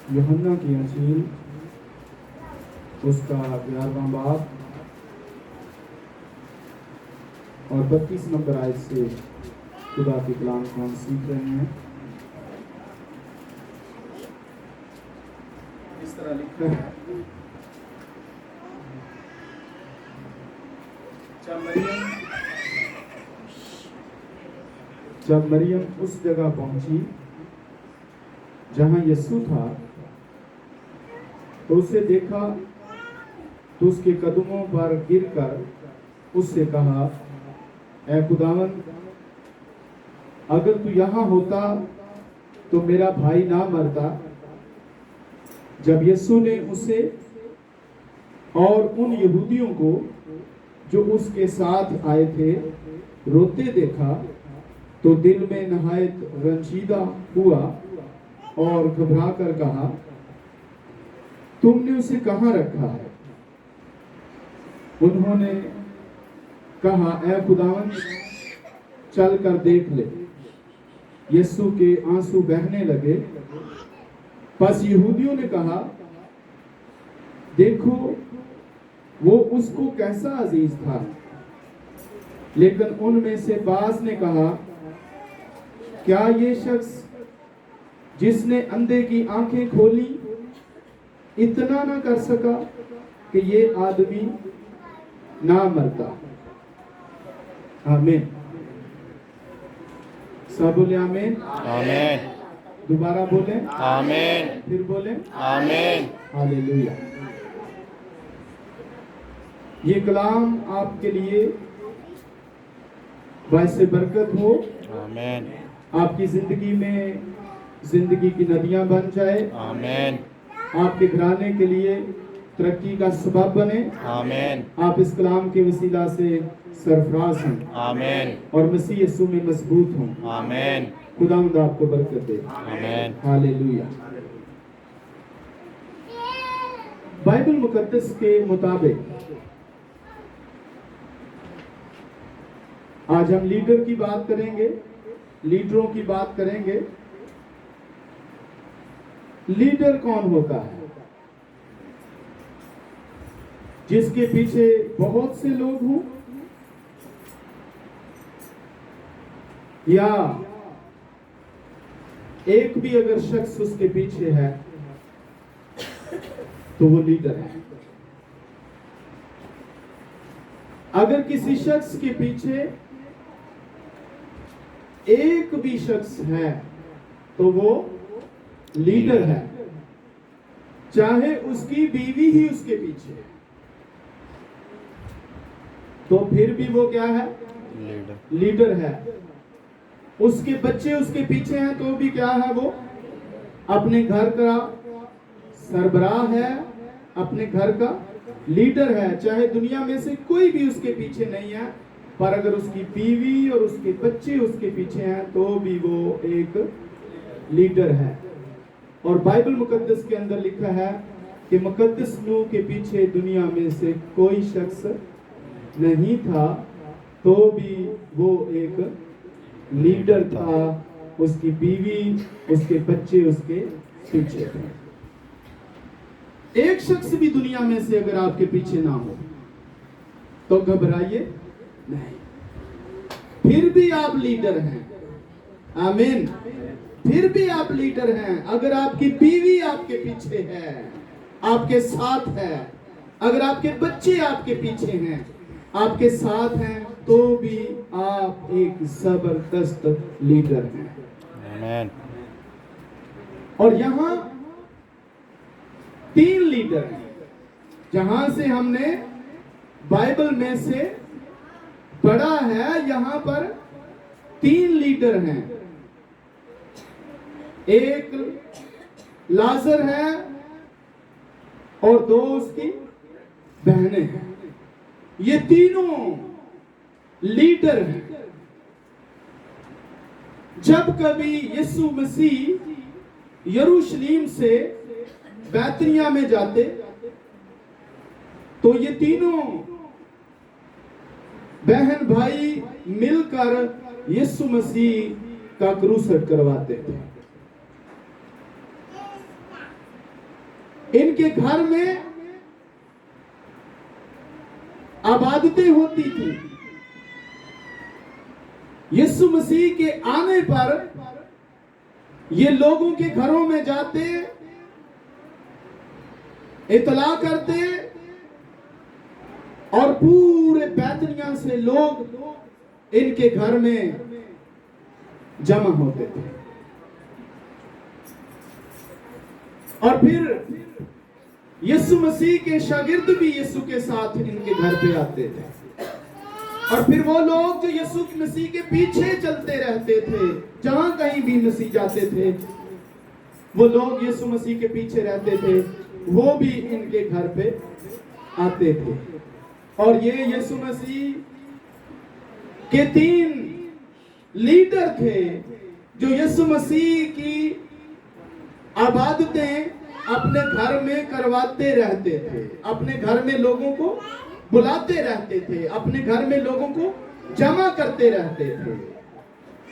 यूहन्ना की इंजील उसका 11वां बाब और 32 नंबर आयत से खुदा के कलाम को हम सीख रहे हैं। इस तरह लिखा है, जब मरियम उस जगह पहुंची जहां यीशु था तो उसे देखा तो उसके कदमों पर गिरकर उससे कहा, ऐ खुदावन, अगर तू यहाँ होता तो मेरा भाई ना मरता। जब यीशु ने उसे और उन यहूदियों को जो उसके साथ आए थे रोते देखा तो दिल में नहायत रंजीदा हुआ और घबरा कर कहा, तुमने उसे कहाँ रखा है? उन्होंने कहा, ऐ खुदावन, चल कर देख ले। यीशु के आंसू बहने लगे। बस यहूदियों ने कहा, देखो वो उसको कैसा अजीज था। लेकिन उनमें से बाज ने कहा, क्या ये शख्स जिसने अंधे की आंखें खोली इतना ना कर सका कि ये आदमी ना मरता? आमीन। सब बोले आमीन। आमीन। दोबारा बोले आमीन। फिर बोले आमीन। हालेलुया। ये कलाम आपके लिए बाइस बरकत हो। आमीन। आपकी जिंदगी में जिंदगी की नदियां बन जाए। आमीन। आपके घराने के लिए तरक्की का सबब बने। आमीन। आप इस कलाम के वसीला से सरफराज हैं आमीन। और मसीह यीशु में मजबूत हों। आमीन। खुदावंद आपको बरकत दे। आमीन। हालेलुया। बाइबल मुकद्दस के मुताबिक आज हम लीडर की बात करेंगे, लीडरों की बात करेंगे। लीडर कौन होता है? जिसके पीछे बहुत से लोग हों या एक भी अगर शख्स उसके पीछे है तो वो लीडर है। अगर किसी शख्स के पीछे एक भी शख्स है तो वो लीडर है, चाहे उसकी बीवी ही उसके पीछे है तो फिर भी वो क्या है? लीडर है। उसके बच्चे उसके पीछे हैं तो भी क्या है? वो अपने घर का सरबराह है, अपने घर का लीडर है। चाहे दुनिया में से कोई भी उसके पीछे नहीं है, पर अगर उसकी बीवी और उसके बच्चे उसके पीछे हैं तो भी वो एक लीडर है। और बाइबल मुकद्दस के अंदर लिखा है कि मुकद्दस नूह के पीछे दुनिया में से कोई शख्स नहीं था तो भी वो एक लीडर था। उसकी बीवी उसके बच्चे उसके पीछे थे। एक शख्स भी दुनिया में से अगर आपके पीछे ना हो तो घबराइए नहीं, फिर भी आप लीडर हैं। आमीन। फिर भी आप लीडर हैं। अगर आपकी बीवी आपके पीछे है, आपके साथ है, अगर आपके बच्चे आपके पीछे हैं, आपके साथ हैं, तो भी आप एक जबरदस्त लीडर हैं। आमीन। और यहां 3 लीडर हैं। जहां से हमने बाइबल में से पढ़ा है, यहां पर 3 लीडर हैं। एक लाजर है और 2 उसकी बहनें हैं। ये तीनों लीडर हैं। जब कभी यीशु मसीह यरूशलेम से बैतनिया में जाते तो ये तीनों बहन भाई मिलकर यीशु मसीह का क्रूसेड करवाते थे। इनके घर में आबादतें होती थी। यीशु मसीह के आने पर ये लोगों के घरों में जाते, इतला करते और पूरे बैतनिया से लोग इनके घर में जमा होते थे। और फिर यीशु मसीह के शागिर्द भी यीशु के साथ इनके घर पे आते थे। और फिर वो लोग जो यीशु मसीह के पीछे चलते रहते थे, जहां कहीं भी मसीह जाते थे, वो लोग यीशु मसीह के पीछे रहते थे, वो भी इनके घर पे आते थे। और ये यीशु मसीह के 3 लीडर थे जो यीशु मसीह की आबादतें अपने घर में करवाते रहते थे, अपने घर में लोगों को बुलाते रहते थे, अपने घर में लोगों को जमा करते रहते थे।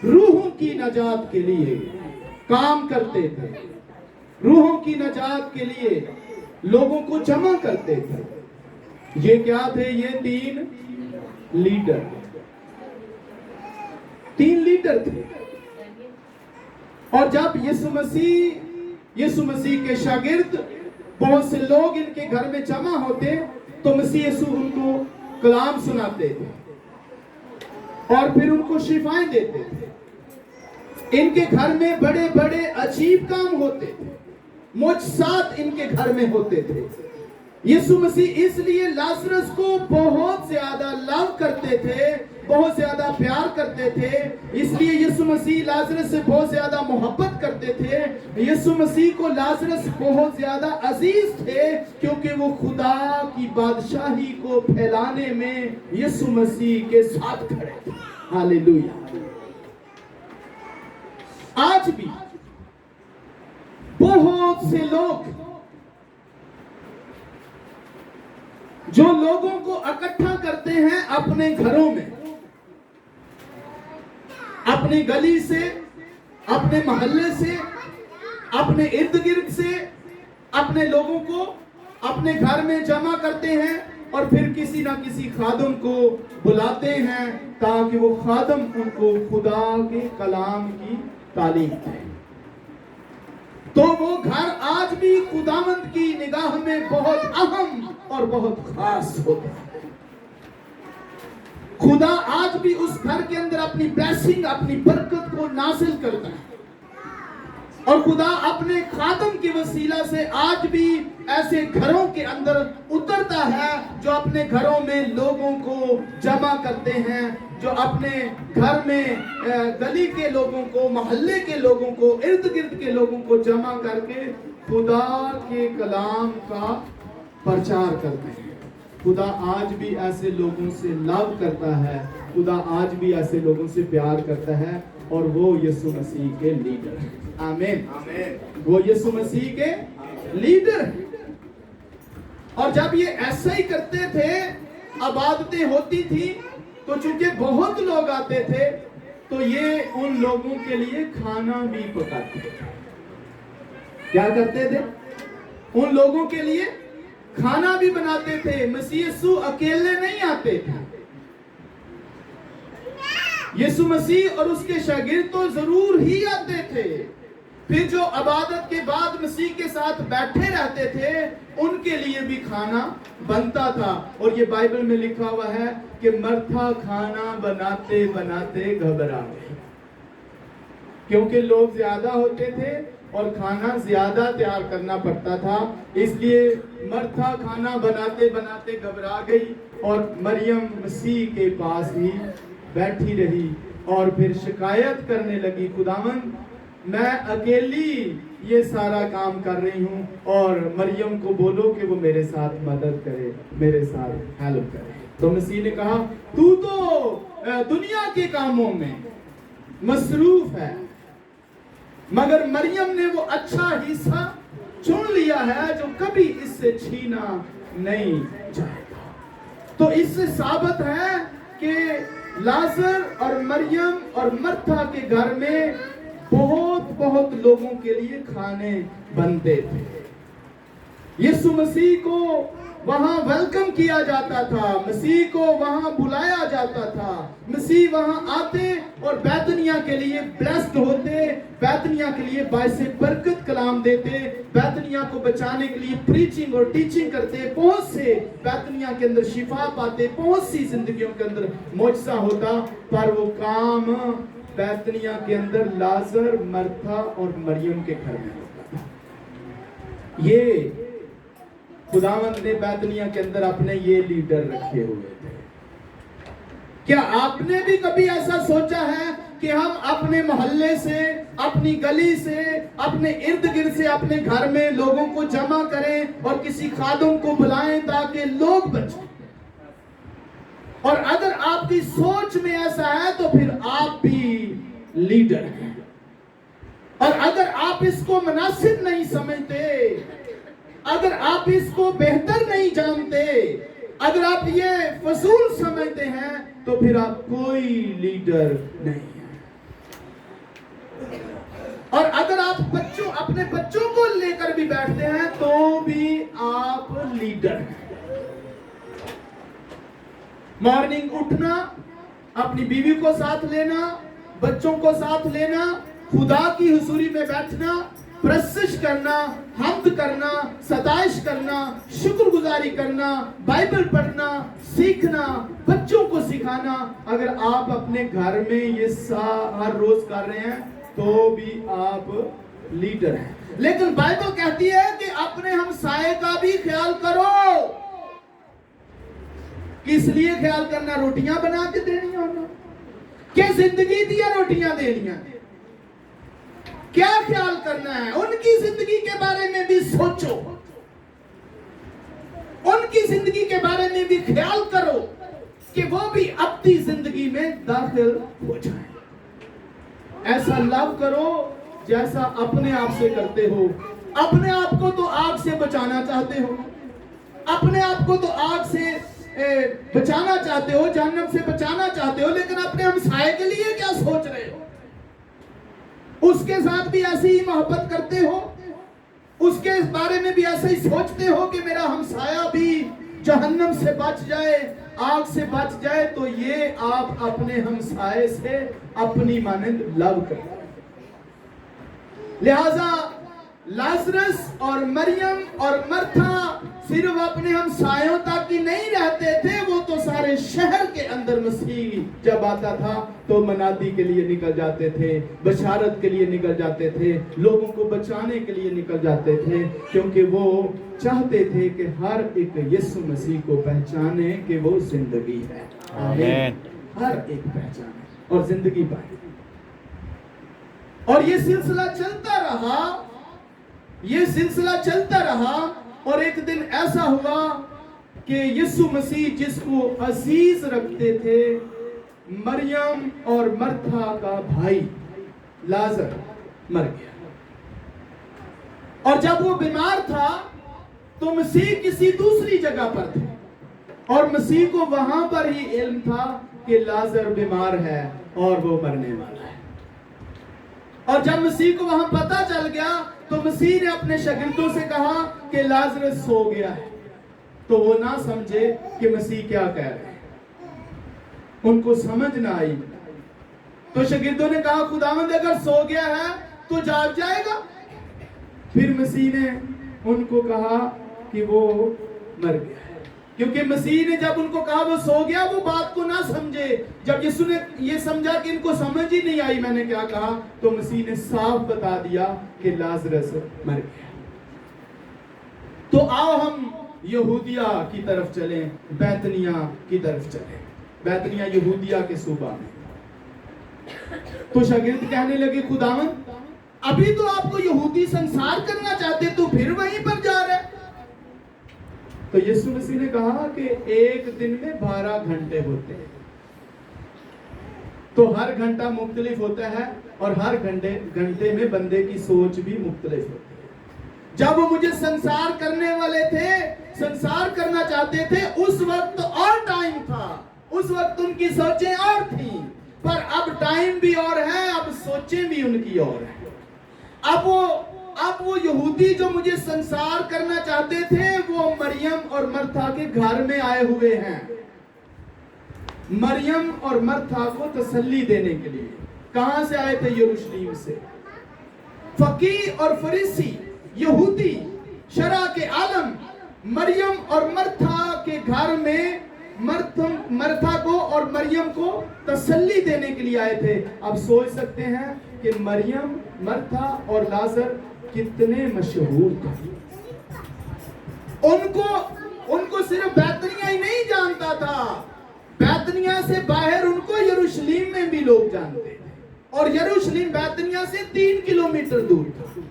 रूहों की नजात के लिए काम करते थे, रूहों की नजात के लिए लोगों को जमा करते थे। ये क्या थे? ये 3 लीडर, 3 लीडर थे। और जब यीशु मसीह के शागिर्द, बहुत से लोग इनके घर में जमा होते, तो मसीह यीशु उनको कलाम सुनाते थे और फिर उनको शिफाएं देते थे। इनके घर में बड़े बड़े अजीब काम होते थे, मुअज्जिज़ात इनके घर में होते थे। यीशु मसीह इसलिए लाजरस को बहुत ज्यादा लव करते थे, बहुत ज्यादा प्यार करते थे। इसलिए यीशु मसीह लाजरस से बहुत ज्यादा मोहब्बत करते थे। यीशु मसीह को लाजरस बहुत ज्यादा अजीज थे, क्योंकि वो खुदा की बादशाही को फैलाने में यीशु मसीह के साथ खड़े थे। हालेलुया। आज भी बहुत से लोग जो लोगों को इकट्ठा करते हैं अपने घरों में, अपनी गली से, अपने मोहल्ले से, अपने इर्द गिर्द से, अपने लोगों को अपने घर में जमा करते हैं और फिर किसी ना किसी खादम को बुलाते हैं ताकि वो खादम उनको खुदा के कलाम की तालीम दें। तो वो घर आज भी खुदावंद की निगाह में बहुत अहम और बहुत खास होता है। खुदा आज भी उस घर के अंदर अपनी ब्लेसिंग, अपनी बरकत को नाजिल करता है। और खुदा अपने खादम के वसीला से आज भी ऐसे घरों के अंदर उतरता है जो अपने घरों में लोगों को जमा करते हैं, जो अपने घर में गली के लोगों को, मोहल्ले के लोगों को, इर्द गिर्द के लोगों को जमा करके खुदा के कलाम का प्रचार करते हैं। खुदा आज भी ऐसे लोगों से लव करता है, खुदा आज भी ऐसे लोगों से प्यार करता है, और वो यीशु मसीह के लीडर हैं। आमीन, वो यीशु मसीह के लीडर हैं। और जब ये ऐसा ही करते थे, इबादतें होती थी, तो चूंकि बहुत लोग आते थे, तो ये उन लोगों के लिए खाना भी पकाते थे। क्या करते थे? उन लोगों के लिए खाना भी बनाते थे। मसीह यीशु अकेले नहीं आते थे, यीशु मसीह और उसके शागिर्द तो जरूर ही आते थे। फिर जो इबादत के बाद मसीह के साथ बैठे रहते थे, उनके लिए भी खाना बनता था। और ये बाइबल में लिखा हुआ है कि मरथा खाना बनाते बनाते घबरा गई, क्योंकि लोग ज्यादा होते थे और खाना ज्यादा तैयार करना पड़ता था। इसलिए मरथा खाना बनाते बनाते घबरा गई और मरियम मसीह के पास ही बैठी रही और फिर शिकायत करने लगी, खुदावंद मैं अकेली ये सारा काम कर रही हूँ, और मरियम को बोलो कि वो मेरे साथ मदद करे, मेरे साथ हेल्प करे। तो मसीह ने कहा, तू तो दुनिया के कामों में मसरूफ है, मगर मरियम ने वो अच्छा हिस्सा चुन लिया है जो कभी इससे छीना नहीं जाएगा। तो इससे साबित है कि लाजर और मरियम और मरथा के घर में बहुत बहुत लोगों के लिए खाने बनते थे। یسوع مسیح کو وہاں ویلکم کیا جاتا تھا، مسیح کو وہاں بلایا جاتا تھا، مسیح وہاں آتے اور بیتنیہ کے لیے بلیسڈ ہوتے، بیتنیہ کے لیے باعث برکت کلام دیتے، بیتنیہ کو بچانے کے لیے پریچنگ اور ٹیچنگ کرتے، بہت سے بیتنیہ کے اندر شفا پاتے، بہت سی زندگیوں کے اندر معجزہ ہوتا، پر وہ کام بیتنیہ کے اندر لازر، مرتھا اور مریم کے گھر میں ہوتا تھا۔ یہ خداوند نے بیتنیہ کے اندر اپنے یہ لیڈر رکھے ہوئے تھے۔ کیا آپ نے بھی کبھی ایسا سوچا ہے کہ ہم اپنے محلے سے، اپنی گلی سے، اپنے ارد گرد سے، اپنے گھر میں لوگوں کو جمع کریں اور کسی خادم کو بلائیں تاکہ لوگ بچیں؟ اور اگر آپ کی سوچ میں ایسا ہے تو پھر آپ بھی لیڈر ہیں۔ اور اگر آپ اس کو مناسب نہیں سمجھتے، اگر آپ اس کو بہتر نہیں جانتے، اگر آپ یہ فضول سمجھتے ہیں تو پھر آپ کوئی لیڈر نہیں ہیں۔ اور اگر آپ اپنے بچوں کو لے کر بھی بیٹھتے ہیں تو بھی آپ لیڈر ہیں۔ مارننگ اٹھنا، اپنی بیوی کو ساتھ لینا، بچوں کو ساتھ لینا، خدا کی حضوری میں بیٹھنا، پرستش کرنا، حمد کرنا، ستائش کرنا، شکر گزاری کرنا، بائبل پڑھنا، سیکھنا، بچوں کو سکھانا، اگر آپ اپنے گھر میں یہ ہر روز کر رہے ہیں تو بھی آپ لیڈر ہیں۔ لیکن بائبل کہتی ہے کہ اپنے ہمسائے کا بھی خیال کرو۔ کس لیے خیال کرنا؟ روٹیاں بنا کے دینی ہونا کہ زندگی دیا روٹیاں دینی ہیں؟ کیا خیال کرنا ہے؟ ان کی زندگی کے بارے میں بھی سوچو، ان کی زندگی کے بارے میں بھی خیال کرو کہ وہ بھی اپنی زندگی میں داخل ہو جائیں۔ ایسا لو کرو جیسا اپنے آپ سے کرتے ہو۔ اپنے آپ کو تو آگ سے بچانا چاہتے ہو، اپنے آپ کو تو آگ سے بچانا چاہتے ہو، جہنم سے بچانا چاہتے ہو، لیکن اپنے ہمسائے کے لیے کیا سوچ رہے ہو؟ اس کے ساتھ بھی ایسی ہی محبت کرتے ہو، اس کے بارے میں بھی ایسے ہی سوچتے ہو کہ میرا ہمسایہ بھی جہنم سے بچ جائے، آگ سے بچ جائے، تو یہ آپ اپنے ہمسائے سے اپنی مانند لو کریں۔ لہذا لازرس اور مریم اور مرتھا صرف اپنے ہمسایوں تک ہی نہیں رہتے تھے، وہ تو سارے شہر کے اندر مسیح جب آتا تھا تو منادی کے لیے نکل جاتے تھے، بشارت کے لیے نکل جاتے تھے، لوگوں کو بچانے کے لیے نکل جاتے تھے، کیونکہ وہ چاہتے تھے کہ ہر ایک یسوع مسیح کو پہچانے کہ وہ زندگی ہے۔ آمین۔ ہر ایک پہچانے اور زندگی پائے۔ اور یہ سلسلہ چلتا رہا، یہ سلسلہ چلتا رہا، اور ایک دن ایسا ہوا کہ یسوع مسیح جس کو عزیز رکھتے تھے، مریم اور مرتھا کا بھائی لازر مر گیا۔ اور جب وہ بیمار تھا تو مسیح کسی دوسری جگہ پر تھے، اور مسیح کو وہاں پر ہی علم تھا کہ لازر بیمار ہے اور وہ مرنے والا ہے۔ اور جب مسیح کو وہاں پتہ چل گیا تو مسیح نے اپنے شاگردوں سے کہا کہ لازر سو گیا ہے، تو وہ نہ سمجھے کہ مسیح کیا کہہ رہے ہیں، ان کو سمجھ نہ آئی۔ تو شاگردوں نے کہا خداوند اگر سو گیا ہے تو جاگ جائے گا۔ پھر مسیح نے ان کو کہا کہ وہ مر گیا ہے، کیونکہ مسیح نے جب ان کو کہا وہ سو گیا، وہ بات کو نہ سمجھے۔ جب یسوع نے یہ سمجھا کہ ان کو سمجھ ہی نہیں آئی میں نے کیا کہا، تو مسیح نے صاف بتا دیا کہ لازرس مر گیا۔ تو آؤ ہم یہودیہ کی طرف چلیں، بیتنیہ کی طرف چلیں، بیتنیہ یہودیہ کے صوبہ میں۔ تو شاگرد کہنے لگے خداوند ابھی تو آپ کو یہودی سنسار کرنا چاہتے تو پھر وہیں پر جا رہے۔ تو یسوع مسیح نے کہا کہ ایک دن میں 12 گھنٹے ہوتے ہیں، تو ہر گھنٹہ مختلف ہوتا ہے، اور ہر گھنٹے میں بندے کی سوچ بھی مختلف ہوتی ہے۔ جب وہ مجھے سنسار کرنے والے تھے، سنسار کرنا چاہتے تھے، اس وقت اور ٹائم تھا، اس وقت ان کی سوچیں اور تھیں، پر اب ٹائم بھی اور ہے، اب سوچیں بھی ان کی اور ہیں۔ اب وہ یہودی جو مجھے سنسار کرنا چاہتے تھے وہ مریم اور مرتھا کے گھر میں آئے ہوئے ہیں، مریم اور مرتھا کو تسلی دینے کے لیے۔ کہاں سے آئے تھے؟ یروشلیم سے۔ فقیہ اور فریسی یہودی شرع کے عالم مریم اور مرتھا کے گھر میں مرتھا کو اور مریم کو تسلی دینے کے لیے آئے تھے۔ اب سوچ سکتے ہیں کہ مریم، مرتھا اور لازر کتنے مشہور تھے۔ ان کو صرف بیتنیہ ہی نہیں جانتا تھا، بیتنیہ سے باہر ان کو یروشلیم میں بھی لوگ جانتے تھے، اور یروشلیم بیتنیہ سے 3 کلومیٹر دور تھا،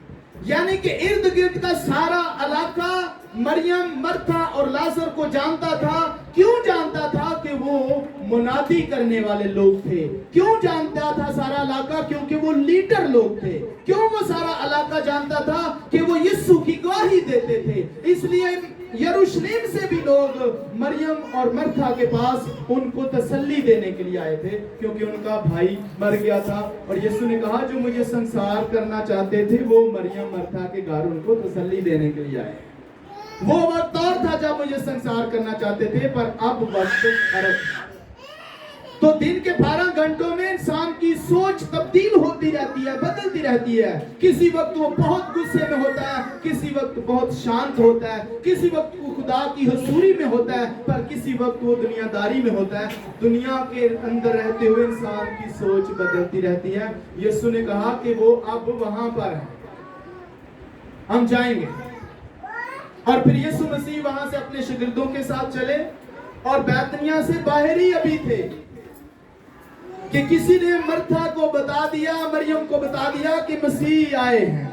یعنی کہ ارد گرد کا سارا علاقہ مریم، مرتھا اور لازر کو جانتا تھا۔ کیوں جانتا تھا؟ کہ وہ منادی کرنے والے لوگ تھے۔ کیوں جانتا تھا سارا علاقہ؟ کیونکہ وہ لیڈر لوگ تھے۔ کیوں وہ سارا علاقہ جانتا تھا؟ کہ وہ یسوع کی گواہی دیتے تھے۔ اس لیے یروشلیم سے بھی لوگ مریم اور مرتھا کے پاس ان کو تسلی دینے کے لیے آئے تھے، کیونکہ ان کا بھائی مر گیا تھا، اور یسوع نے کہا جو مجھے سنسار کرنا چاہتے تھے وہ مریم مرتھا کے گھر ان کو تسلی دینے کے لیے آئے۔ وہ وقت اور تھا جب مجھے سنسار کرنا چاہتے تھے، پر اب وقت فرق۔ تو دن کے 12 گھنٹوں میں انسان کی سوچ تبدیل ہوتی رہتی ہے، بدلتی رہتی ہے۔ کسی وقت وہ بہت غصے میں ہوتا ہے، کسی وقت بہت شانت ہوتا ہے، کسی وقت وہ خدا کی حضوری میں ہوتا ہے، پر کسی وقت وہ دنیا داری میں ہوتا ہے۔ دنیا کے اندر رہتے ہوئے انسان کی سوچ بدلتی رہتی ہے۔ یسوع نے کہا کہ وہ اب وہاں پر ہے، ہم جائیں گے۔ اور پھر یسوع مسیح وہاں سے اپنے شاگردوں کے ساتھ چلے، اور بیتنیہ سے باہر ہی ابھی تھے کہ کسی نے مرتھا کو بتا دیا، مریم کو بتا دیا کہ مسیح آئے ہیں۔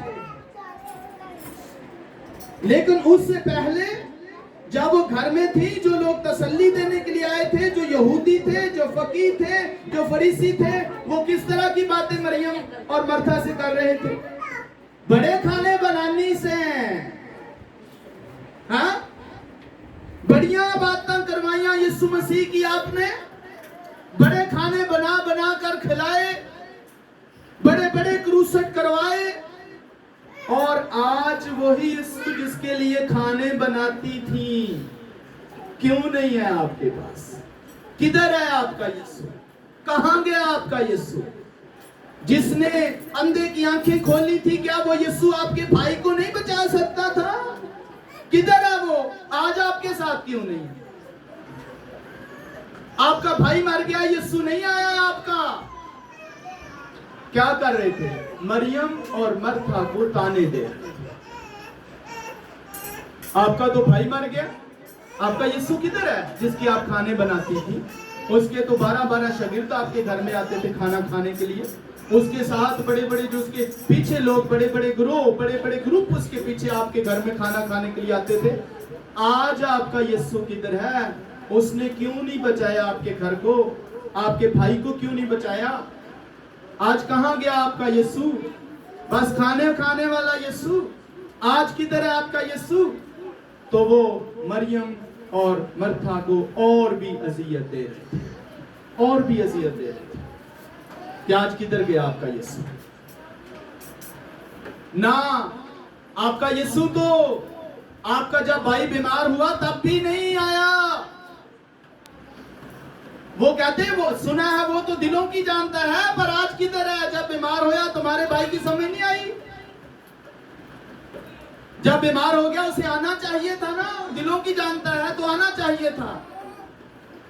لیکن اس سے پہلے جب وہ گھر میں تھی، جو لوگ تسلی دینے کے لیے آئے تھے، جو یہودی تھے، جو فقیہ تھے، جو فریسی تھے، وہ کس طرح کی باتیں مریم اور مرتھا سے کر رہے تھے؟ بڑے کھانے بنانی سے، ہاں، بڑیاں باتیں کروائیاں یسوع مسیح کی آپ نے، بڑے کھانے بنا بنا کر کھلائے، بڑے بڑے کروسٹ کروائے، اور آج وہی یسوع جس کے لیے کھانے بناتی تھی کیوں نہیں ہے آپ کے پاس؟ کدھر ہے آپ کا یسوع؟ کہاں گیا آپ کا یسوع؟ جس نے اندھے کی آنکھیں کھولی تھی، کیا وہ یسوع آپ کے بھائی کو نہیں بچا سکتا تھا؟ کدھر ہے وہ؟ آج آپ کے ساتھ کیوں نہیں ہے؟ آپ کا بھائی مر گیا، یسوع نہیں آیا آپ کا۔ کیا کر رہے تھے؟ مریم اور مرتھا کو تانے دے رہے تھے۔ آپ کا تو بھائی مر گیا، آپ کا یسوع کدھر ہے جس کی آپ کھانے بناتی تھی؟ اس کے تو 12 شاگرد آپ کے گھر میں آتے تھے کھانا کھانے کے لیے، اس کے ساتھ بڑے بڑے جو اس کے پیچھے لوگ، بڑے بڑے گروہ، بڑے بڑے گروپ اس کے پیچھے آپ کے گھر میں کھانا کھانے کے لیے آتے تھے۔ آج آپ کا یسوع کدھر ہے؟ اس نے کیوں نہیں بچایا آپ کے گھر کو؟ آپ کے بھائی کو کیوں نہیں بچایا؟ آج کہاں گیا آپ کا یسوع؟ بس کھانے کھانے والا یسوع، آج کدھر ہے آپ کا یسوع؟ تو وہ مریم اور مرتھا کو اور بھی اذیت دے رہے تھے، اور بھی اذیت دے رہے تھے کہ آج کدھر گیا آپ کا یسوع؟ نہ، آپ کا یسوع تو آپ کا جب بھائی بیمار ہوا تب بھی نہیں آیا۔ وہ کہتے ہیں وہ سنا ہے وہ تو دلوں کی جانتا ہے، پر آج کدھر ہے؟ جب بیمار ہویا تمہارے بھائی کی سمجھ نہیں آئی؟ جب بیمار ہو گیا اسے آنا چاہیے تھا نا، دلوں کی جانتا ہے تو آنا چاہیے تھا۔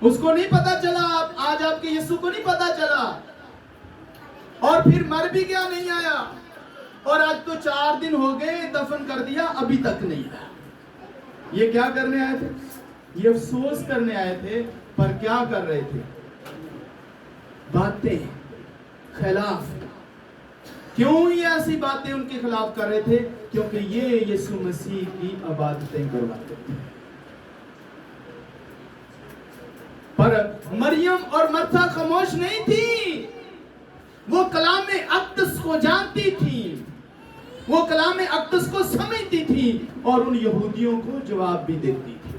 اس کو نہیں پتا چلا، آج آپ کے یسوع کو نہیں پتا چلا، اور پھر مر بھی گیا، نہیں آیا، اور آج تو 4 دن ہو گئے دفن کر دیا، ابھی تک نہیں آیا۔ یہ کیا کرنے آئے تھے؟ یہ افسوس کرنے آئے تھے، پر کیا کر رہے تھے؟ باتیں خلاف۔ کیوں یہ ایسی باتیں ان کے خلاف کر رہے تھے؟ کیونکہ یہ یسوع مسیح کی عبادتیں کرواتے تھے۔ پر مریم اور مرتھا خاموش نہیں تھی، وہ کلام اقدس کو جانتی تھی، وہ کلام اقدس کو سمجھتی تھی، اور ان یہودیوں کو جواب بھی دیتی تھی۔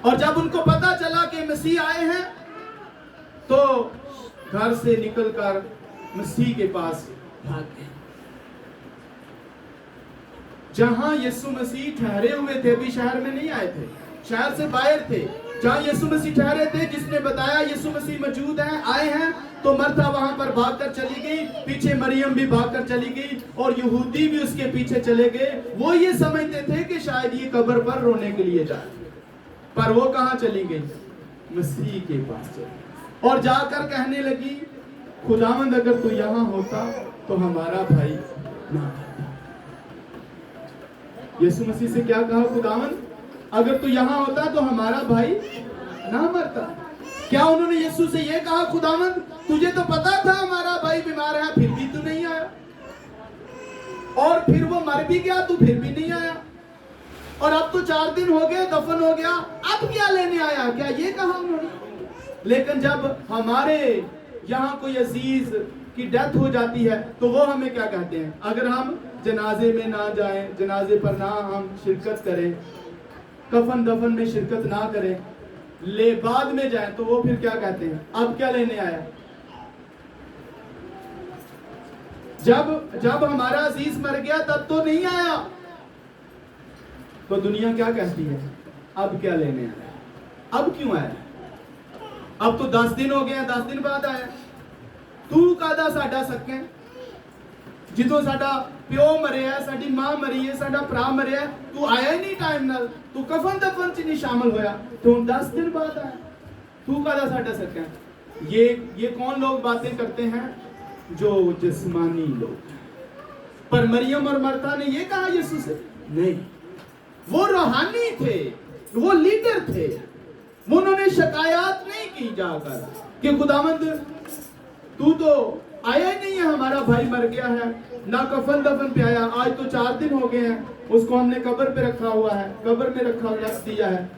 اور جب ان کو پتا چلا کہ مسیح آئے ہیں تو گھر سے نکل کر مسیح کے پاس بھاگ گئے۔ जहां यीशु मसीह ठहरे हुए थे, अभी शहर में नहीं आए थे, शहर से बाहर थे, जहां यीशु मसीह ठहरे थे, जिसने बताया यीशु मसीह मौजूद हैं, आए हैं, तो मरथा वहां पर भागकर चली गई, पीछे मरियम भी भागकर चली गई और यहूदी भी उसके पीछे चले गए। वो ये समझते थे कि शायद ये कब्र पर रोने के लिए जाए, पर वो कहां चली गई? मसीह के पास चली और जाकर कहने लगी, खुदावंद अगर तू यहां होता तो हमारा भाई ना मरता। यीशु मसीह से क्या कहा? खुदावंद अगर तू यहां होता तो हमारा भाई ना मरता। क्या उन्होंने यीशु से ये कहा, खुदावंद तुझे तो पता था हमारा भाई बीमार है, फिर भी तू नहीं आया, और फिर वो मर भी गया, तू फिर भी नहीं आया, और अब तो 4 दिन हो गए, दफन हो गया, अब क्या लेने आया? क्या ये कहा उन्होंने? लेकिन जब हमारे यहाँ कोई अजीज की डेथ हो जाती है तो वो हमें क्या कहते हैं? अगर हम जनाजे में ना जाएं, जनाजे पर ना हम शिरकत करें, कफन दफन में शिरकत ना करें, ले बाद में जाएं, तो वो फिर क्या कहते हैं? अब क्या लेने आया? जब हमारा अजीज मर गया तब तो नहीं आया, तो दुनिया क्या कहती है? अब क्या लेने आया? अब क्यों आया? अब तो 10 दिन हो गए, 10 दिन बाद आया। तू कादा साडा सके, जिदों साडा प्यो मरिया, साडी मां मरी है, साडा भरा मरिया, तू आया ही नहीं टाइम नाल, तू कफन दफन च नहीं शामिल होया, तो 10 दिन बाद आया, तू कादा साडा सके? ये कौन लोग बातें करते हैं? जो जिस्मानी लोग। पर मरियम और मरता ने ये कहा यीशु से? नहीं, वो रूहानी थे, वो लीडर थे, उन्होंने शिकायत नहीं की जाकर कि खुदावंद तू तो आया ही नहीं है, हमारा भाई मर गया है, ना कफन दफन पे आया, आज तो 4 दिन हो गए हैं, उसको हमने कब्र पे रखा हुआ है, कब्र में रख दिया है।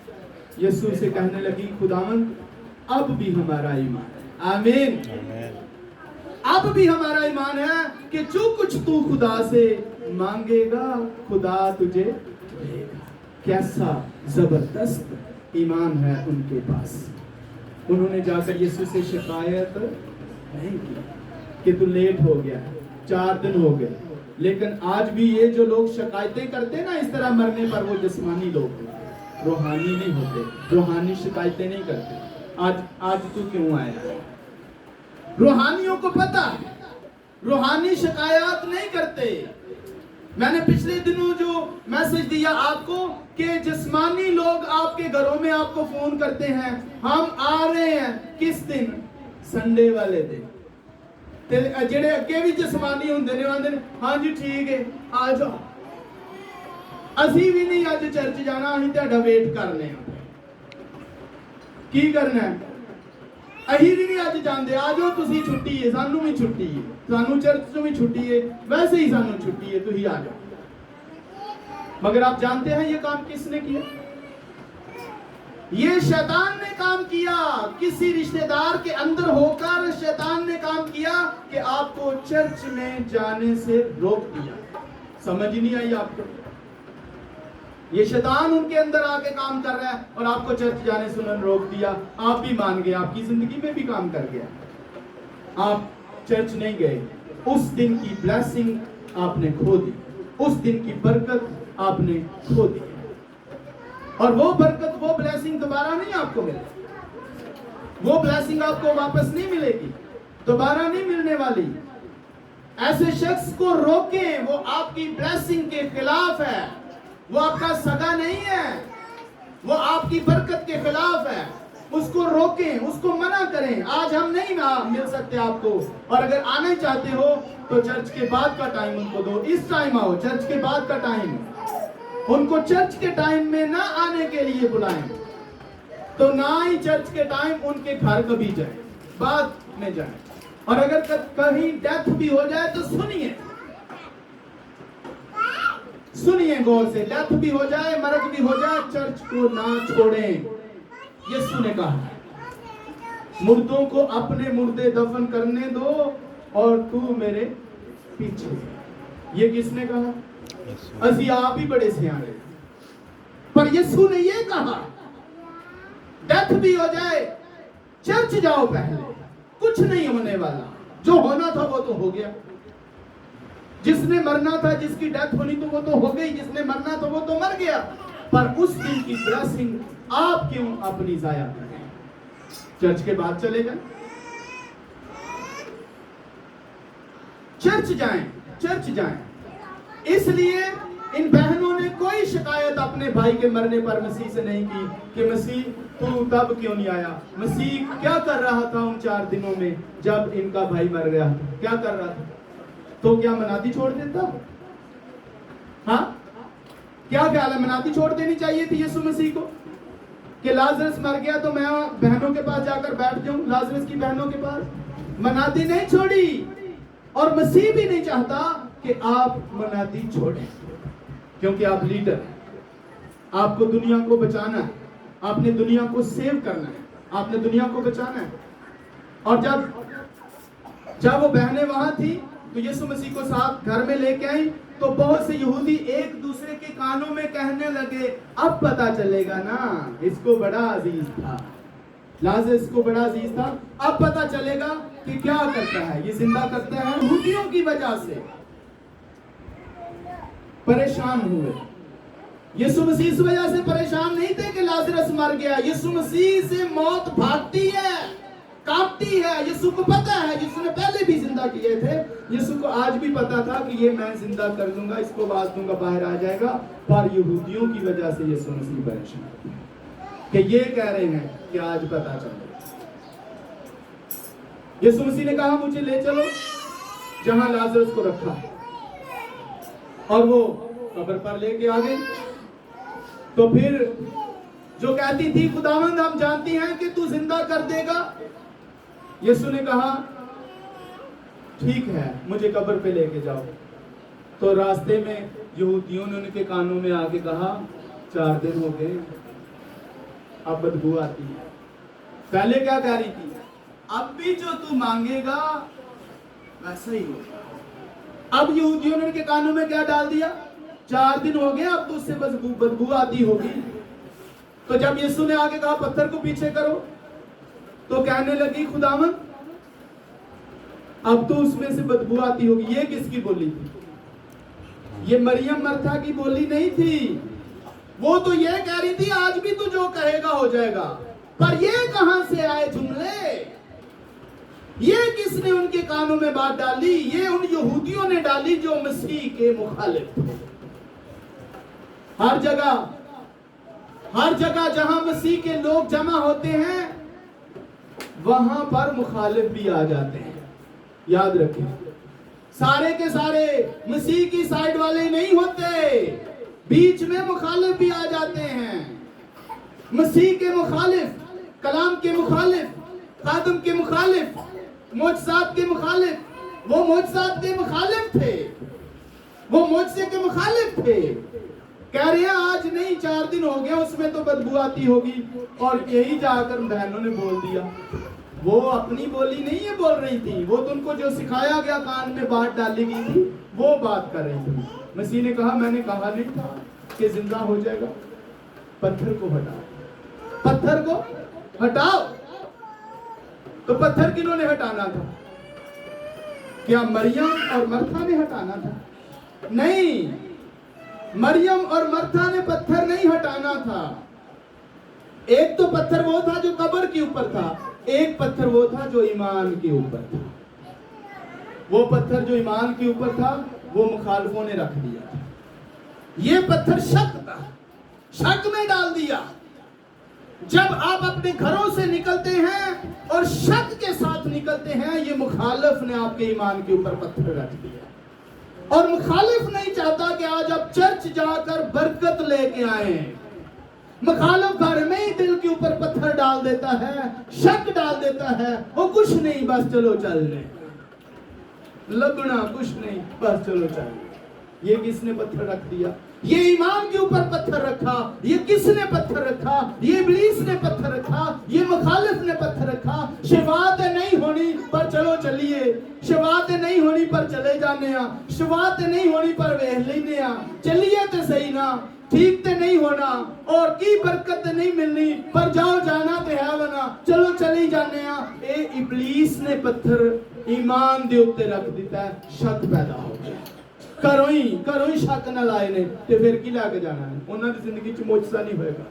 यीशु से कहने लगी, खुदावंद अब भी हमारा ईमान है, आमीन, अब भी हमारा ईमान है कि जो कुछ तू खुदा से मांगेगा खुदा तुझे देगा। कैसा जबरदस्त ईमान है उनके पास। उन्होंने जाकर यीशु से शिकायत नहीं की कि तू लेट हो गया, 4 दिन हो गए। लेकिन आज भी ये जो लोग शिकायतें करते ना इस तरह मरने पर, वो जिस्मानी लोग हैं, रूहानी नहीं होते, रूहानी शिकायतें नहीं करते। आज तू क्यों आया? रूहानियों को पता है, रूहानी शिकायत नहीं करते। मैंने पिछले दिनों जो मैसेज दिया आपको कि जिस्मानी लोग आपके घरों में आपको फोन करते हैं, हम आ रहे हैं, किस दिन? संडे वाले दिन। ते जेड़े अगे भी जिस्मानी होंदे ने आंदे ने, हाँ जी ठीक है आ जाओ, असी भी नहीं अज चर्च जाना, असीं तुहाडा वेट करने आ। की करना है? अही भी नहीं अज जाते, आ जाओ तुसी, छुट्टी है, सानू भी छुट्टी है, सानू चर्च चों भी छुट्टी है, वैसे ही सानू छुट्टी है, तुसी आ जाओ। मगर आप जानते हैं ये काम किसने किया? ये शैतान ने काम किया। किसी रिश्तेदार के अंदर होकर शैतान ने काम किया कि आपको चर्च में जाने से रोक दिया। समझ नहीं आई आपको? ये शैतान उनके अंदर आके काम कर रहा है और आपको चर्च जाने से उन्होंने रोक दिया। आप भी मान गए, आपकी जिंदगी में भी काम कर गया, आप चर्च नहीं गए, उस दिन की ब्लेसिंग आपने खो दी, उस दिन की बरकत आपने खो दी, और वो बरकत, वो ब्लेसिंग दोबारा नहीं आपको मिलेगी, वो ब्लेसिंग आपको वापस नहीं मिलेगी, दोबारा नहीं मिलने वाली। ऐसे शख्स को रोकें, वो आपकी ब्लेसिंग के खिलाफ है, वो आपका सगा नहीं है, वो आपकी बरकत के खिलाफ है। उसको रोकें, उसको मना करें। आज हम नहीं मिल सकते आपको, और अगर आना चाहते हो तो चर्च के बाद का टाइम उनको दो। इस टाइम आओ, चर्च के बाद का टाइम। उनको चर्च के टाइम में ना आने के लिए बुलाएं, तो ना ही चर्च के टाइम उनके घर कभी जाए, बाद में जाए। और अगर कहीं डेथ भी हो जाए तो सुनिए, सुनिए गौर से। डेथ भी हो जाए, मरग भी हो जाए, चर्च को ना छोड़ें। यीशु ने कहा, मुर्दों को अपने मुर्दे दफन करने दो और तू मेरे पीछे। ये किसने कहा? असी आप ही बड़े सियाने, पर यीशु ने ये कहा, डेथ भी हो जाए, चर्च जाओ पहले, कुछ नहीं होने वाला, जो होना था वो तो हो गया। جس نے مرنا تھا, جس کی ڈیتھ ہونی تو وہ تو ہو گئی, جس نے مرنا تھا وہ تو مر گیا, پر اس دن کی بلیسنگ آپ کیوں اپنی ضائع کریں؟ چرچ کے بعد چلے جائیں, چرچ جائیں. اس لیے ان بہنوں نے کوئی شکایت اپنے بھائی کے مرنے پر مسیح سے نہیں کی کہ مسیح تو تب کیوں نہیں آیا, مسیح کیا کر رہا تھا ان 4 دنوں میں جب ان کا بھائی مر گیا, کیا کر رہا تھا؟ تو کیا منادی چھوڑ دیتا؟ ہاں, کیا خیال ہے, منادی چھوڑ دینی چاہیے تھی یسوع مسیح کو کہ لازرس مر گیا تو میں بہنوں کے پاس جا کر بیٹھ جاؤں, لازرس کی بہنوں کے پاس؟ منادی نہیں چھوڑی, اور مسیح بھی نہیں چاہتا کہ آپ منادی چھوڑیں, کیونکہ آپ لیڈر ہیں, آپ کو دنیا کو بچانا ہے, آپ نے دنیا کو سیو کرنا ہے, آپ نے دنیا کو بچانا ہے. اور جب وہ بہنیں وہاں تھی تو یسوع مسیح کو ساتھ گھر میں لے کے آئیں, تو بہت سے یہودی ایک دوسرے کے کانوں میں کہنے لگے, اب پتا چلے گا نا, اس کو بڑا عزیز تھا, لازرس کو بڑا عزیز تھا, اب پتا چلے گا کہ کیا کرتا ہے, یہ زندہ کرتا ہے. یہودیوں کی وجہ سے پریشان ہوئے. یسوع مسیح اس وجہ سے پریشان نہیں تھے کہ لازرس مر گیا, یسوع مسیح سے موت بھاگتی ہے, کانپتی ہے. یسوع کو پتا ہے, یسوع نے پہلے بھی زندہ کیے تھے, یسوع کو آج بھی پتا تھا کہ یہ میں زندہ کر دوں گا, اس کو باز دوں گا, باہر آ جائے گا. پر یہودیوں کی وجہ سے یسوع مسیح پریشان کہ یہ کہہ رہے ہیں کہ آج پتا چلے. یسوع مسیح نے کہا مجھے لے چلو جہاں لازرس کو رکھا, اور وہ قبر پر لے کے آگے. تو پھر جو کہتی تھی خداوند ہم جانتی ہیں کہ تو زندہ کر دے گا, یسوع نے کہا ٹھیک ہے مجھے قبر پہ لے کے جاؤ. تو راستے میں یہودیوں نے ان کے کانوں میں آ کے کہا 4 دن ہو گئے, اب بدبو آتی ہے. پہلے کیا کہہ رہی تھی, اب بھی جو تو مانگے گا ویسا ہی ہوگا. اب یہودیوں نے ان کے کانوں میں کیا ڈال دیا, 4 دن ہو گئے, اب تو اس سے بدبو آتی ہوگی. تو جب یسوع نے آگے کہا پتھر کو پیچھے کرو, تو کہنے لگی خداوند اب تو اس میں سے بدبو آتی ہوگی. یہ کس کی بولی تھی؟ یہ مریم مرتھا کی بولی نہیں تھی. وہ تو یہ کہہ رہی تھی آج بھی تو جو کہے گا ہو جائے گا. پر یہ کہاں سے آئے جملے, یہ کس نے ان کے کانوں میں بات ڈالی؟ یہ ان یہودیوں نے ڈالی جو مسیح کے مخالف تھے. ہر جگہ جہاں مسیح کے لوگ جمع ہوتے ہیں وہاں پر مخالف بھی آ جاتے ہیں. یاد رکھیں, سارے کے سارے مسیح کی سائیڈ والے نہیں ہوتے, بیچ میں مخالف بھی آ جاتے ہیں. مسیح کے مخالف, کلام کے مخالف, خادم کے مخالف, معجزات کے مخالف. وہ معجزات کے مخالف تھے, وہ معجزے کے مخالف تھے. کہہ رہے ہیں آج نہیں 4 دن ہو گئے, اس میں تو بدبو آتی ہوگی. اور یہی جا کر بہنوں نے بول دیا. وہ اپنی بولی نہیں یہ بول رہی تھی, وہ تو ان کو جو سکھایا گیا کان میں بات ڈالی گئی تھی وہ بات کر رہی تھی. مسیح نے کہا میں نے کہا نہیں تھا کہ زندہ ہو جائے گا, پتھر کو ہٹاؤ, پتھر کو ہٹاؤ. تو پتھر کنہوں نے ہٹانا تھا؟ کیا مریم اور مرتھا نے ہٹانا تھا؟ نہیں, مریم اور مرتھا نے پتھر نہیں ہٹانا تھا. ایک تو پتھر وہ تھا جو قبر کے اوپر تھا, ایک پتھر وہ تھا جو ایمان کے اوپر تھا. وہ پتھر جو ایمان کے اوپر تھا وہ مخالفوں نے رکھ دیا تھا. یہ پتھر شک تھا, شک میں ڈال دیا. جب آپ اپنے گھروں سے نکلتے ہیں اور شک کے ساتھ نکلتے ہیں, یہ مخالف نے آپ کے ایمان کے اوپر پتھر رکھ دیا. اور مخالف نہیں چاہتا کہ آج آپ چرچ جا کر برکت لے کے آئیں. مخالف گھر میں ہی دل کے اوپر پتھر ڈال دیتا ہے, شک ڈال دیتا ہے, وہ کچھ نہیں بس چلو چل لیں, لگنا کچھ نہیں بس چلو چل لیں. یہ کس نے پتھر رکھ دیا؟ یہ ایمان کے اوپر پتھر رکھا. یہ کس نے پتھر رکھا؟ یہ ابلیس نے پتھر رکھا, یہ مخالف نے پتھر رکھا. شفاعت نہیں ہونی پر چلو چلیے, شفاعت نہیں ہونی پر چلے جانے, شفاعت نہیں ہونی پر ویہ لینے, چلیے تو صحیح نا, ٹھیک تے نہیں ہونا, اور کی برکت نہیں ملنی پر جاؤ جانا تے ہے ونا, چلو چلی جانے. اے ابلیس نے پتھر ایمان دے اوتے رکھ دیتا ہے, شک پیدا ہو گیا. ਘਰੋਂ ਹੀ ਸ਼ੱਕ ਨਾਲ ਆਏ ਨੇ ਤੇ ਫਿਰ ਕੀ ਲੈ ਕੇ ਜਾਣਾ ਹੈ? ਉਹਨਾਂ ਦੀ ਜ਼ਿੰਦਗੀ 'ਚ ਮੌਜਜ਼ਾ ਨਹੀਂ ਹੋਏਗਾ,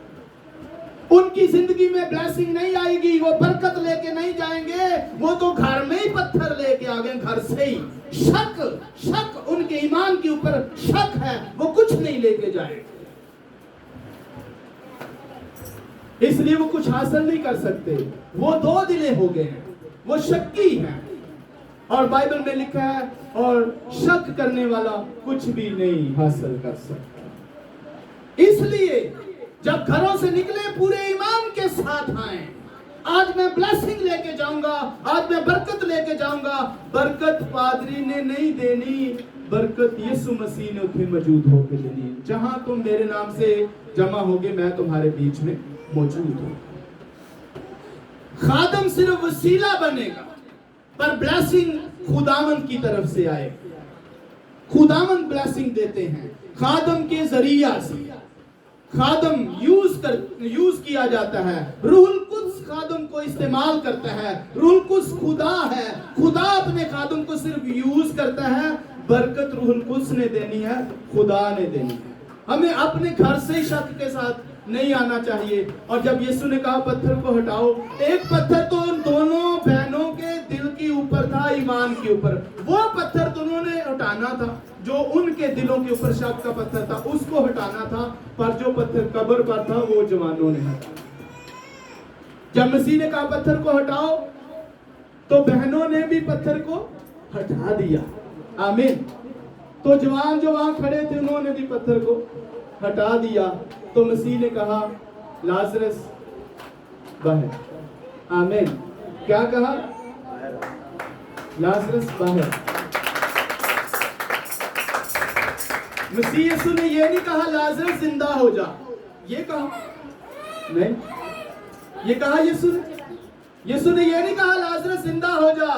उनकी जिंदगी में ब्लेसिंग नहीं आएगी, वो बरकत लेके नहीं जाएंगे, वो तो घर में ही पत्थर लेके आ गए, घर से ही शक उनके ईमान के ऊपर शक है, वो कुछ नहीं लेके जाएंगे, इसलिए वो कुछ हासिल नहीं कर सकते, वो दो दिले हो गए हैं, वो शक्की हैं। और बाइबल में लिखा है और शक करने वाला कुछ भी नहीं हासिल कर सकता। इसलिए जब घरों से निकले पूरे ईमान के साथ आए, आज मैं ब्लेसिंग लेके जाऊंगा, आज मैं बरकत लेके जाऊंगा। बरकत पादरी ने नहीं देनी, बरकत यीशु मसीह ने उठे मौजूद होकर देनी। जहां तुम मेरे नाम से जमा होगे, मैं तुम्हारे बीच में मौजूद हूं। खादम सिर्फ वसीला बनेगा, पर ब्लेसिंग खुदावंद की तरफ से आए। खुदावंद ब्लेसिंग देते हैं खादम के जरिया से। खादम यूज किया जाता है, रूहुल कुद्स खादम को इस्तेमाल करता है। रूहुल कुद्स खुदा है, खुदा अपने खादम को सिर्फ यूज करता है। बरकत रूहुल कुद्स ने देनी है, खुदा ने देनी है। हमें अपने घर से शक के साथ नहीं आना चाहिए। और जब यीशु ने कहा पत्थर को हटाओ, एक पत्थर तो उन दोनों बहनों के दिल के ऊपर था, ईमान के ऊपर। वो पत्थर तो उन्होंने हटाना था, जो उनके दिलों के ऊपर शक का पत्थर था, उसको हटाना था। पर जो पत्थर कब्र पर था, वो जवानों ने हटाया। जब मसीह ने कहा पत्थर को हटाओ, तो बहनों ने भी पत्थर को हटा दिया। आमीन। तो जवान जो वहां खड़े थे, उन्होंने भी पत्थर को हटा दिया। तो मसीह ने कहा लाजरस बाहर। आमीन। क्या कहा? लाजरस बाहर। मसीह यीशु ने ये नहीं कहा लाजरस जिंदा हो जा, ये कहा नहीं, ये कहा यीशु ने ये नहीं कहा लाजरस जिंदा हो जा।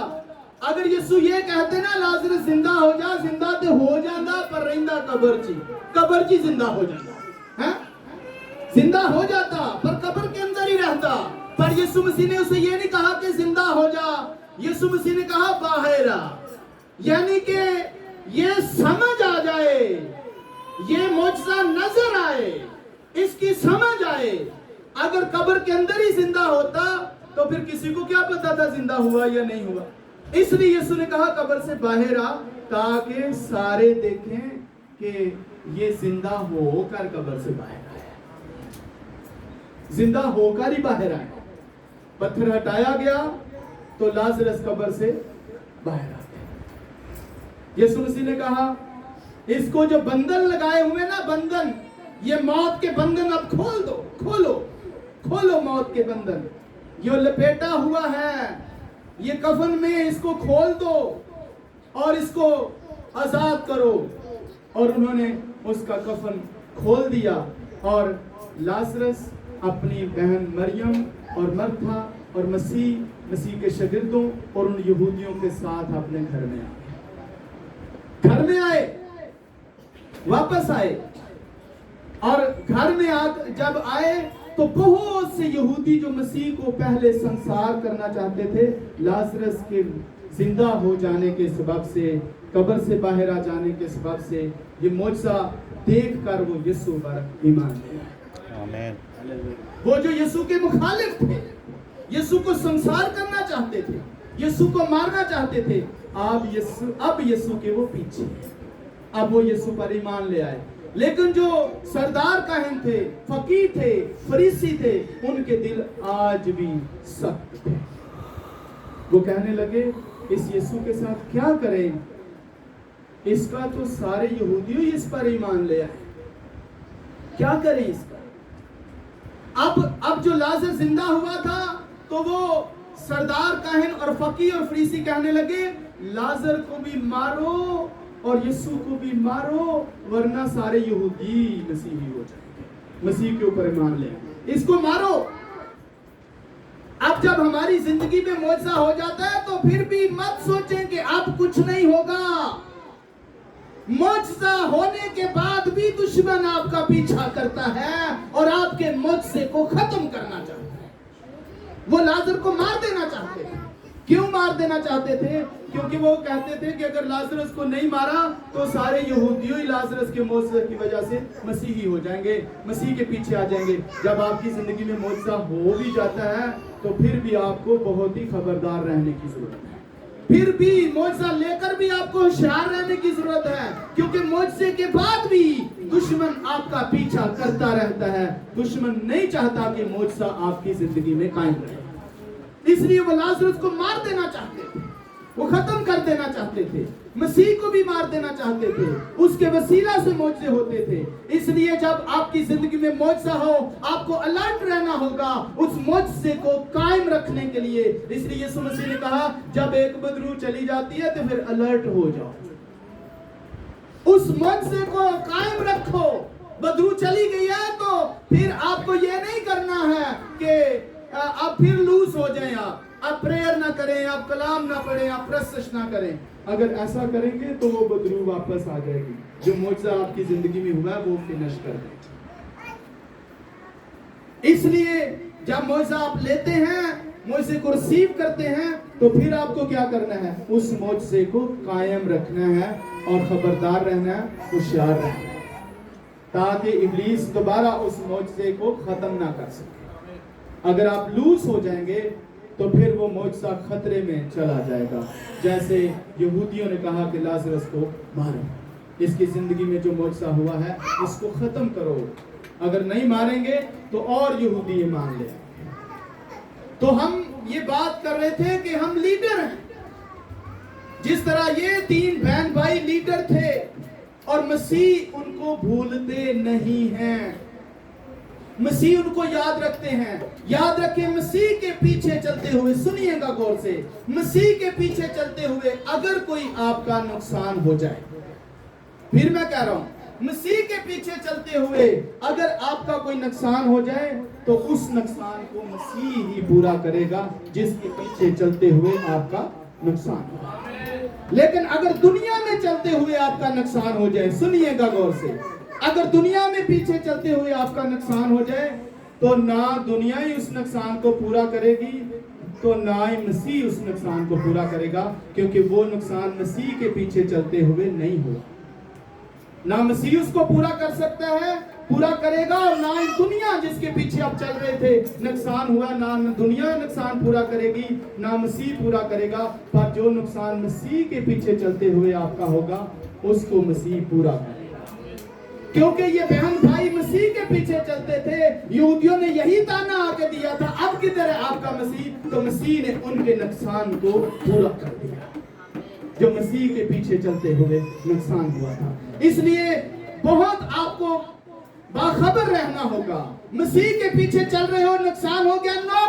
अगर यीशु ये कहते ना लाजरस जिंदा हो जा, जिंदा तो हो जाता, पर रहिंदा कब्र ची जिंदा हो जाता है, जिंदा हो जाता पर कब्र के अंदर ही रहता। पर यीशु मसीह ने उसे ये नहीं कहा कि जिंदा हो जा, यीशु मसीह ने कहा बाहर आ। यानी कि ये समझ आ जाए, ये मौजज़ा नजर आए, इसकी समझ आए। अगर कब्र के अंदर ही जिंदा होता, तो फिर किसी को क्या पता था जिंदा हुआ या नहीं हुआ। इसलिए यीशु ने कहा कब्र से बाहर आ, ताकि सारे देखें कि ये जिंदा होकर कब्र से बाहर आया, जिंदा होकर ही बाहर आया। पत्थर हटाया गया तो लाजरस कब्र से बाहर आ गया। यीशु मसीह ने कहा इसको जो बंधन लगाए हुए ना, बंधन, ये मौत के बंधन अब खोल दो, खोलो मौत के बंधन। ये लपेटा हुआ है, ये कफन में इसको खोल दो और इसको आजाद करो। और उन्होंने उसका कफन खोल दिया और लाजरस अपनी बहन मरियम और मरथा और मसीह के शागिर्दों और उन यहूदियों के साथ अपने घर में आए, वापस आए। और घर में जब आए तो बहुत से यहूदी जो मसीह को पहले संसार करना चाहते थे, लाजरस के जिंदा हो जाने के सबब से, कब्र से बाहर आ जाने के सबब से, ये मौजज़ा देखकर वो यीशु पर ईमान ले आए। आमीन। वो जो यीशु के मुखालिफ थे, यीशु को संसार करना चाहते थे, यीशु को मारना चाहते थे, अब यीशु के वो पीछे, अब वो यीशु पर ईमान ले आए। लेकिन जो सरदार काहिन थे, फकीर थे, फरीसी थे, उनके दिल आज भी सख्त थे। वो कहने लगे इस यीशु के साथ क्या करें, इसका तो सारे यहूदी इस पर ईमान ले आए, क्या करें इसका। अब जो लाजर जिंदा हुआ था, तो वो सरदार काहिन और फकीर और फरीसी कहने लगे लाजर को भी मारो और यीशु को भी मारो, वरना सारे यहूदी मसीही हो जाएंगे, मसीह के ऊपर ईमान ले, इसको मारो। अब जब हमारी जिंदगी में मौजज़ा हो जाता है, तो फिर भी मत सोचें कि अब कुछ नहीं होगा। मौजज़ा होने के बाद भी दुश्मन आपका पीछा करता है और आपके मौजज़े को खत्म करना चाहता है। वो लाजर को मार देना चाहते थे। क्यों मार देना चाहते थे? क्योंकि वो कहते थे कि अगर लाजरस को नहीं मारा तो सारे यहूदियों ही लाजरस के मौजज़े की वजह से मसीही हो जाएंगे, मसीह के पीछे आ जाएंगे। जब आपकी जिंदगी में मौजज़ा हो भी जाता है तो फिर भी आपको बहुत ही खबरदार रहने की जरूरत है, फिर भी मौजज़ा लेकर भी आपको होशियार रहने की जरूरत है, क्योंकि मौजज़े के बाद भी दुश्मन आपका पीछा करता रहता है। दुश्मन नहीं चाहता कि मौजज़ा आपकी जिंदगी में कायम रहे, इसलिए वो लाजरस को मार देना चाहते थे, वो खत्म कर देना चाहते थे, मसीह को भी मार देना चाहते थे, उसके वसीला से मौजज़े होते थे। इसलिए जब आपकी जिंदगी में मौजज़ा हो, आपको अलर्ट रहना होगा उस मौजज़े को कायम रखने के लिए। इसलिए यीशु मसीह ने कहा जब एक बदरू चली जाती है तो फिर अलर्ट हो जाओ, उस मौजज़े को कायम रखो। बदरू चली गई है तो फिर आपको ये नहीं करना है कि आप फिर लूज हो जाएं, आप प्रेयर ना करें, आप कलाम ना पढ़ें, आप प्रस्तुत ना करें। अगर ऐसा करेंगे तो वो बदरू वापस आ जाएगी, जो मौजज़ा आपकी जिंदगी में हुआ है वो फिनिश कर दें। इसलिए जब मौजज़ा आप लेते हैं, मौजज़े को रिसीव करते हैं, तो फिर आपको क्या करना है, उस मौजज़े को कायम रखना है और खबरदार रहना है, होशियार रहना है, ताकि इब्लीस दोबारा उस मौजज़े को खत्म ना कर सके। अगर आप लूज हो जाएंगे तो फिर वो मौजज़ा खतरे में चला जाएगा। जैसे यहूदियों ने कहा कि लाजरस को मारो, इसकी जिंदगी में जो मौजज़ा हुआ है इसको खत्म करो, अगर नहीं मारेंगे तो और यहूदी ये मान ले। तो हम ये बात कर रहे थे कि हम लीडर हैं, जिस तरह ये 3 बहन भाई लीडर थे और मसीह उनको भूलते नहीं हैं, मसीह उनको याद रखते हैं। याद रखें, मसीह के पीछे चलते हुए, सुनिएगा गौर से, मसीह के पीछे चलते हुए अगर कोई आपका नुकसान हो जाए, फिर मैं कह रहा हूं मसीह के पीछे चलते हुए अगर आपका कोई नुकसान हो जाए तो उस नुकसान को मसीह ही पूरा करेगा जिसके पीछे चलते हुए आपका नुकसान हो। लेकिन अगर दुनिया में चलते हुए आपका नुकसान हो जाए, सुनिएगा गौर से, अगर दुनिया में पीछे चलते हुए आपका नुकसान हो जाए तो ना दुनिया ही उस नुकसान को पूरा करेगी तो ना ही मसीह उस नुकसान को पूरा करेगा, क्योंकि वो नुकसान मसीह के पीछे चलते हुए नहीं होगा। ना मसीह उसको पूरा कर सकता है, पूरा करेगा, और ना ही दुनिया जिसके पीछे आप चल रहे थे नुकसान हुआ, ना दुनिया नुकसान पूरा करेगी, ना मसीह पूरा करेगा। पर जो नुकसान मसीह के पीछे चलते हुए आपका होगा उसको मसीह पूरा करेगा, क्योंकि ये बहन भाई मसीह के पीछे चलते थे। यहूदियों ने यही ताना आके दिया था, अब किधर है आपका मसीह? तो मसीह ने उनके नुकसान को पूरा कर दिया जो मसीह के पीछे चलते हुए नुकसान हुआ था। इसलिए बहुत आपको बाखबर रहना होगा। मसीह के पीछे चल रहे हो, नुकसान हो गया, नो